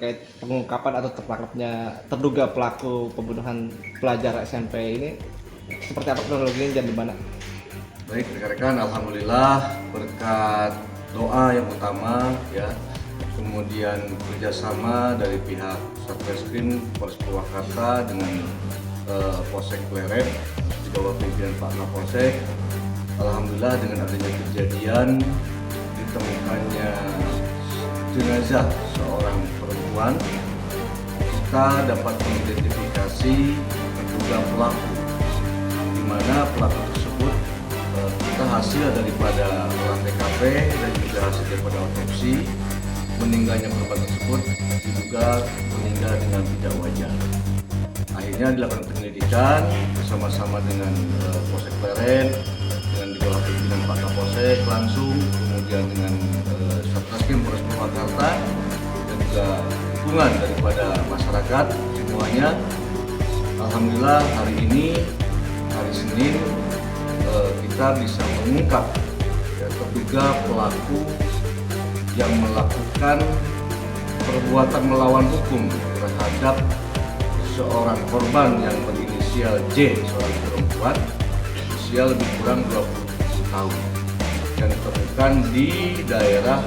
terkait pengungkapan atau tertangkapnya terduga pelaku pembunuhan pelajar SMP ini seperti apa kronologinya dan di mana? Baik rekan-rekan, alhamdulillah berkat doa yang utama ya, kemudian kerjasama dari pihak Satreskrim Polres Purwakarta dengan Polsek Pleret di bawah pimpinan Pak Kapolsek. Alhamdulillah dengan adanya kejadian ditemukannya jenazah seorang perempuan, kita dapat mengidentifikasi terduga pelaku, di mana pelaku tersebut kita hasil daripada olah TKP dan juga hasil daripada otopsi, meninggalnya korban tersebut diduga meninggal dengan tidak wajar. Akhirnya dilakukan penyelidikan bersama-sama dengan Polsek Pleret, dengan di bawah pimpinan Pak Kapolsek langsung, kemudian dengan Satreskrim Polres Purwakarta dan juga dukungan daripada masyarakat semuanya. Alhamdulillah hari ini, hari Senin, kita bisa mengungkap ya, terduga pelaku yang melakukan perbuatan melawan hukum terhadap seorang korban yang berinisial J, seorang perempuan usia lebih kurang 20 tahun yang ditemukan di daerah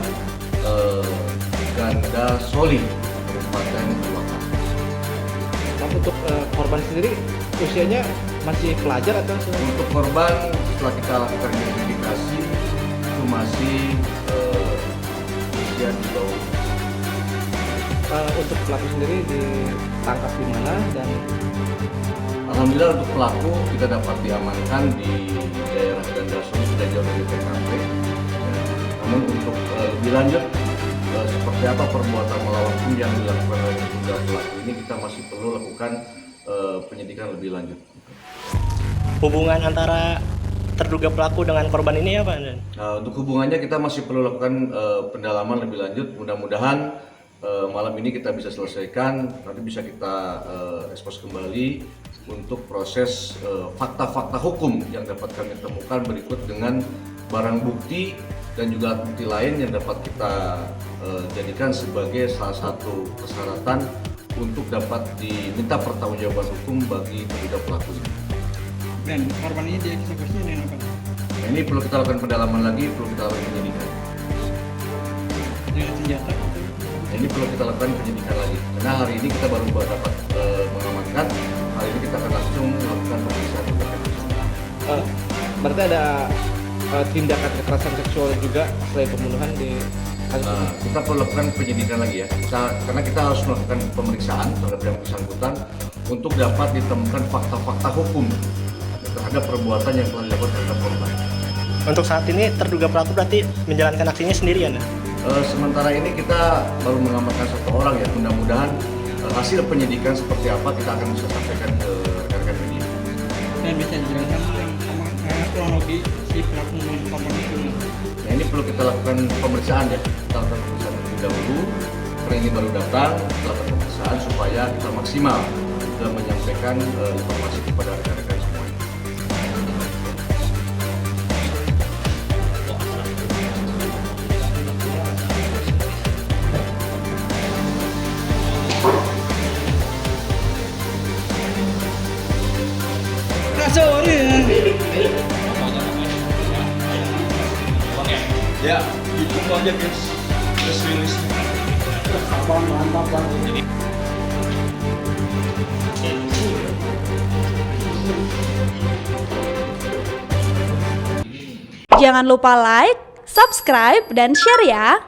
Ganda Soli, Kabupaten Purwakarta. Untuk korban sendiri usianya masih pelajar atau Untuk korban setelah kita lakukan identifikasi itu masih usia di bawah. Untuk pelaku sendiri ditangkap di mana dan Alhamdulillah untuk pelaku kita dapat diamankan di daerah Gandasoli, sudah jauh dari TKP. Namun untuk lebih lanjut seperti apa perbuatan melawan hukum yang dilakukan oleh terduga pelaku ini, kita masih perlu lakukan penyidikan lebih lanjut. Hubungan antara terduga pelaku dengan korban ini ya Pak? Untuk hubungannya kita masih perlu lakukan pendalaman lebih lanjut. Mudah-mudahan malam ini kita bisa selesaikan, nanti bisa kita ekspos kembali untuk proses fakta-fakta hukum yang dapat kami temukan berikut dengan barang bukti dan juga alat bukti lain yang dapat kita jadikan sebagai salah satu persyaratan untuk dapat diminta pertanggungjawaban hukum bagi terduga pelaku ini. Dan korban ini dieksekusinya dengan apa? Nah, ini perlu kita lakukan pendalaman lagi, perlu kita lakukan penyidikan. Dengan senjata? Nah, ini perlu kita lakukan penyidikan lagi, karena hari ini kita baru dapat mengamankan. Hari ini kita akan langsung melakukan pemeriksaan terkait. berarti ada tindakan kekerasan seksual juga selain pembunuhan di kasus ini? Kita perlu lakukan penyidikan lagi ya, karena kita harus melakukan pemeriksaan terhadap yang bersangkutan untuk dapat ditemukan fakta-fakta hukum terhadap perbuatan yang telah dilakukan terhadap korban. Untuk saat ini terduga pelaku berarti menjalankan aksinya sendirian ya? Sementara ini kita baru mengamankan satu orang ya, mudah-mudahan hasil penyidikan seperti apa kita akan bisa sampaikan ke rekan-rekan media. Dan bisa dijelaskan kronologi si pelaku membunuh korban itu? Nah ini perlu kita lakukan pemeriksaan ya, kita lakukan pemeriksaan terlebih dahulu karena ini baru datang, kita lakukan pemeriksaan supaya kita maksimal dalam menyampaikan informasi kepada rekan-rekan semuanya. Ya, ditunggu aja guys, press release. Jangan lupa like, subscribe, dan share ya.